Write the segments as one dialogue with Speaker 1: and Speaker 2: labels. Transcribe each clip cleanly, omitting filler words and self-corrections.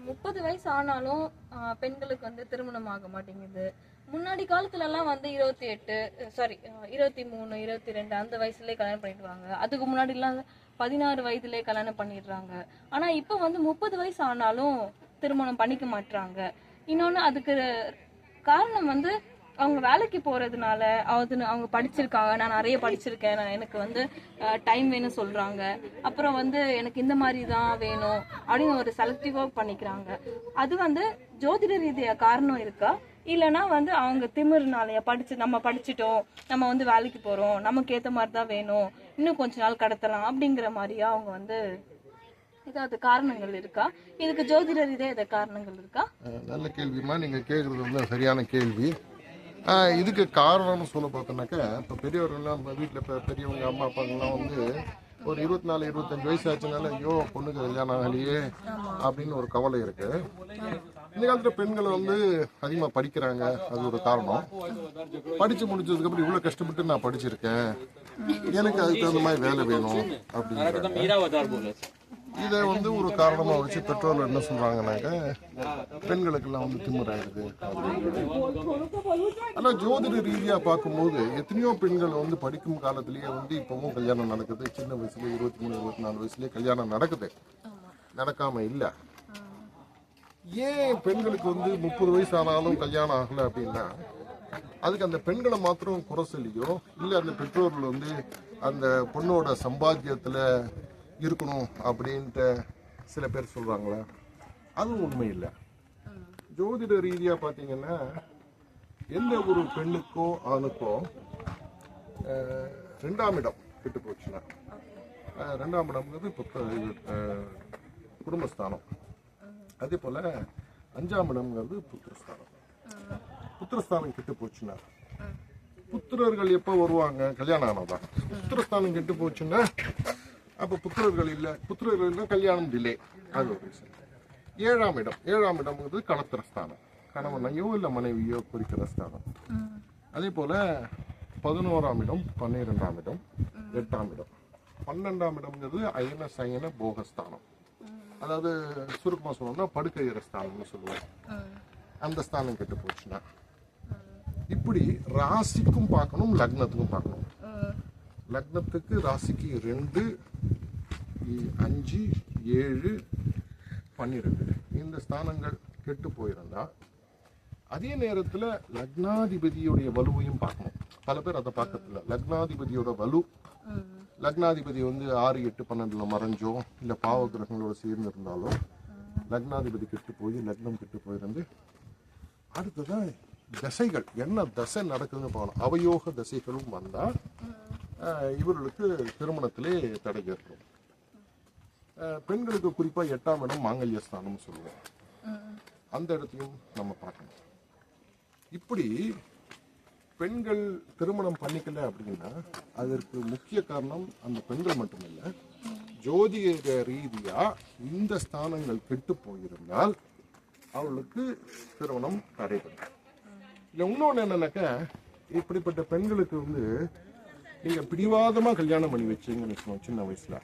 Speaker 1: 30 வயசு ஆனாலும் பெண்களுக்கு வந்து திருமணம் ஆக மாட்டேங்குது. முன்னாடி காலத்துல எல்லாம் வந்து 23, 22 அந்த வயசுலயே கல்யாணம் பண்ணிடுவாங்க. அதுக்கு முன்னாடி எல்லாம் 16 வயதுலயே கல்யாணம் பண்ணிடுறாங்க. ஆனா இப்ப வந்து 30 வயசு ஆனாலும் திருமணம் பண்ணிக்க மாட்டாங்க. இன்னொன்னு அதுக்கு காரணம் வந்து அவங்க வேலைக்கு போறதுனால, அவங்க படிச்சிருக்காங்க, நான் நிறைய படிச்சிருக்கேன், எனக்கு வந்து டைம் வேணும் சொல்றாங்க. அப்புறம் வந்து எனக்கு இந்த மாதிரி தான் வேணும் அப்படின்னு ஒரு செலக்டிவா பண்ணிக்கிறாங்க. அது வந்து ஜோதிட ரீதியா காரணம் இருக்கா, இல்லைன்னா வந்து அவங்க திமிர்னாலயா, நம்ம படிச்சிட்டோம், நம்ம வந்து வேலைக்கு போறோம், நமக்கு ஏத்த மாதிரி தான் வேணும், இன்னும் கொஞ்ச நாள் கடத்தலாம் அப்படிங்கிற மாதிரியா அவங்க வந்து ஏதாவது காரணங்கள் இருக்கா? இதுக்கு ஜோதிட ரீதியா ஏதாவது காரணங்கள் இருக்கா?
Speaker 2: நல்ல கேள்விமா, நீங்க கேட்கறது வந்து சரியான கேள்வி. இதுக்கு காரணம்னு சொல்ல பார்த்தோன்னாக்கா, இப்போ பெரியவர்கள்லாம் நம்ம வீட்டில் இப்போ பெரியவங்க அம்மா அப்பாங்கெல்லாம் வந்து ஒரு 24, 25 வயசு ஆச்சுனால ஐயோ பொண்ணுக்கு கல்யாணம் ஆகலையே அப்படின்னு ஒரு கவலை இருக்கு. இந்த காலத்தில் பெண்கள் வந்து அதிகமாக படிக்கிறாங்க, அது ஒரு காரணம். படித்து முடிச்சதுக்கப்புறம் இவ்வளோ கஷ்டப்பட்டு நான் படிச்சிருக்கேன், எனக்கு அதுக்கு தகுந்த மாதிரி வேலை வேணும் அப்படின்னு இதை வந்து ஒரு காரணமா வச்சு பெற்றோர்கள் என்ன சொல்றாங்கன்னாக்க பெண்களுக்கெல்லாம் வந்து திமிராயிடுது அப்படின்னு. ஆனா ஜோதிட ரீதியா பார்க்கும்போது எத்தனையோ பெண்கள் வந்து படிக்கும் காலத்திலேயே வந்து இப்பவும் கல்யாணம் நடக்குது. சின்ன வயசுல 23, 24 வயசுலயே கல்யாணம் நடக்குது, நடக்காம இல்ல. ஏன் பெண்களுக்கு வந்து 30 வயசு ஆனாலும் கல்யாணம் ஆகல அப்படின்னா, அதுக்கு அந்த பெண்களை மாத்திரம் குறை சொல்லியோ இல்ல அந்த பெற்றோர்கள் வந்து அந்த பொண்ணோட சம்பாத்தியத்துல இருக்கணும் அப்படின்ட்டு சில பேர் சொல்றாங்களா, அதுவும் உண்மை இல்லை. ஜோதிட ரீதியா பாத்தீங்கன்னா எந்த ஒரு பெண்ணுக்கோ ஆணுக்கோ 2ஆம் இடம் கெட்டு போச்சுன்னா, 2ஆம் இடம்ங்கிறது குடும்பஸ்தானம். அதே போல 5ஆம் இடம்ங்கிறது புத்திரஸ்தானம். புத்திரஸ்தானம் கெட்டு போச்சுன்னா, புத்திரர்கள் எப்போ வருவாங்க, கல்யாணம் ஆனதான். புத்திரஸ்தானம் கெட்டு போச்சுன்னா அப்ப புத்திரர்கள் இல்ல, கல்யாணம் டிலே, அது ஒரு ரீசன். 7ஆம் இடம், 7ஆம் இடம்ங்கிறது களத்திர ஸ்தானம், கணவனையோ இல்ல மனைவியோ குறிக்கிற ஸ்தானம். அதே போல 11ஆம் இடம், 12ஆம் இடம், 8ஆம் இடம். 12ஆம் இடம்ங்கிறது அயன சயன போகஸ்தானம், அதாவது சுருக்கமா சொல்லணும்னா படுக்கையிற ஸ்தானம்னு சொல்லுவாங்க. அந்த ஸ்தானம் கெட்டு போச்சுன்னா இப்படி ராசிக்கும் பார்க்கணும், லக்னத்துக்கும் பார்க்கணும். லக்னத்துக்கு ராசிக்கு 2, 5, 7, 12 இந்த ஸ்தானங்கள் கெட்டு போயிருந்தா, அதே நேரத்தில் லக்னாதிபதியுடைய வலுவையும் பார்க்கணும். பல பேர் அதை பார்க்கறதில்ல. லக்னாதிபதியோட வலு, லக்னாதிபதி வந்து 6, 8, 12 மறைஞ்சோ இல்ல பாவ கிரகங்களோட சேர்ந்து இருந்தாலும் லக்னாதிபதி கெட்டு போய் லக்னம் கெட்டு போயிருந்து, அடுத்ததான் தசைகள் என்ன தசை நடக்குதுன்னு பார்க்கணும். அவயோக தசைகளும் வந்தா இவர்களுக்கு திருமணத்திலே தடை ஏற்படும். பெண்களுக்கு குறிப்பா 8ஆம் இடம் மாங்கல்யஸ்தானம் சொல்லுவோம், அந்த இடத்தையும் நம்ம பார்க்கணும். இப்படி பெண்கள் திருமணம் பண்ணிக்கல அப்படின்னா அதற்கு முக்கிய காரணம் அந்த பெண்கள் மட்டுமில்ல, ஜோதிட ரீதியா இந்த ஸ்தானங்கள் கெட்டு போயிருந்தால் அவளுக்கு திருமணம் தடைபடும். இல்ல இன்னொன்னு என்னன்னாக்கா, இப்படிப்பட்ட பெண்களுக்கு வந்து நீங்க பிடிவாதமா கல்யாணம் பண்ணி வச்சீங்கன்னு சின்ன வயசுல,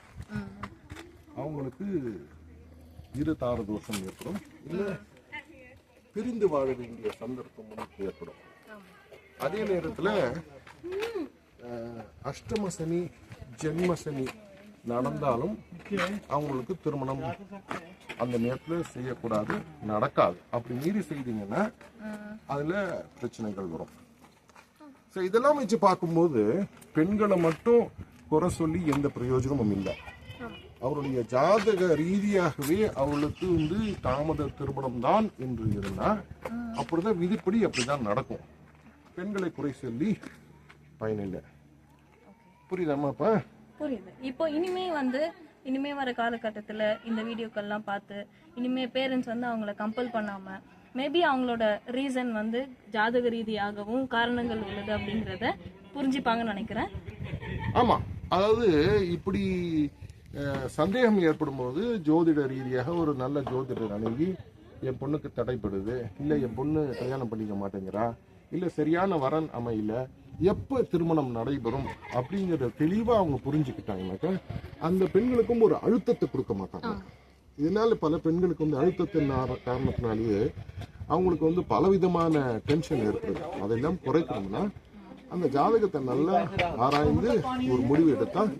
Speaker 2: அவங்களுக்கு இருதார தோஷம் ஏற்படும், இல்ல பிரிந்து வாழ வேண்டிய சந்தர்ப்பமும் ஏற்படும். அதே நேரத்துல அஷ்டம சனி ஜென்ம சனி நடந்தாலும் அவங்களுக்கு திருமணம் அந்த நேரத்துல செய்யக்கூடாது, நடக்காது. அப்படி மீறி செய்தீங்கன்னா அதுல பிரச்சனைகள் வரும். இதெல்லாம் வச்சு பார்க்கும்போது பெண்களை மட்டும் குறை சொல்லி எந்த பிரயோஜனமும் இல்லை. அவருடைய ஜாதக ரீதியாகவே அவளுக்கு வந்து தாமத திருமணம் தான் என்று இருந்தா அப்படிதான் விதிப்படி அப்படிதான் நடக்கும். பெண்களை குறை சொல்லி பயனில்லை. புரியுதாமாப்பா?
Speaker 1: புரியுது. இப்போ இனிமே வர காலகட்டத்துல இந்த வீடியோக்கெல்லாம் பார்த்து இனிமே பேரண்ட்ஸ் வந்து அவங்கள கம்பல் பண்ணாம, மேபி அவங்களோட ரீசன் வந்து ஜாதக ரீதியாகவும் காரணங்கள் உள்ளது அப்படிங்கிறத புரிஞ்சுப்பாங்கன்னு நினைக்கிறேன்.
Speaker 2: ஆமா, அதாவது இப்படி சந்தேகம் ஏற்படும் போது ஜோதிட ரீதியாக ஒரு நல்ல ஜோதிடர் அணுகி என் பொண்ணுக்கு தடைப்படுது, இல்ல என் பொண்ணு கல்யாணம் பண்ணிக்க மாட்டேங்கிறா, இல்ல சரியான வரன் அமையல, எப்ப திருமணம் நடைபெறும் அப்படிங்கறத தெளிவா அவங்க புரிஞ்சுக்கிட்டாங்கன்னாக்க அந்த பெண்களுக்கும் ஒரு அழுத்தத்தை கொடுக்க மாட்டாங்க. இதனால பல பெண்களுக்கு வந்து அழுத்தத்தின் காரணத்தினாலேயே அவங்களுக்கு வந்து பலவிதமான டென்ஷன் ஏற்படுது. அதெல்லாம் குறைக்கணும்னா அந்த ஜாதகத்தை நல்லா ஆராய்ந்து ஒரு முடிவு எடுத்தால்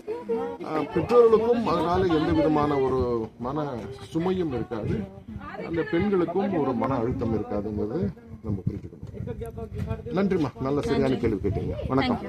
Speaker 2: பெற்றோர்களுக்கும் அதனால எந்த விதமான ஒரு மன சுமையும் இருக்காது, அந்த பெண்களுக்கும் ஒரு மன அழுத்தம் இருக்காதுங்கிறது நம்ம புரிஞ்சுக்கணும். நன்றிம்மா, நல்ல சரியான கேள்வி கேட்டீங்க. வணக்கம்.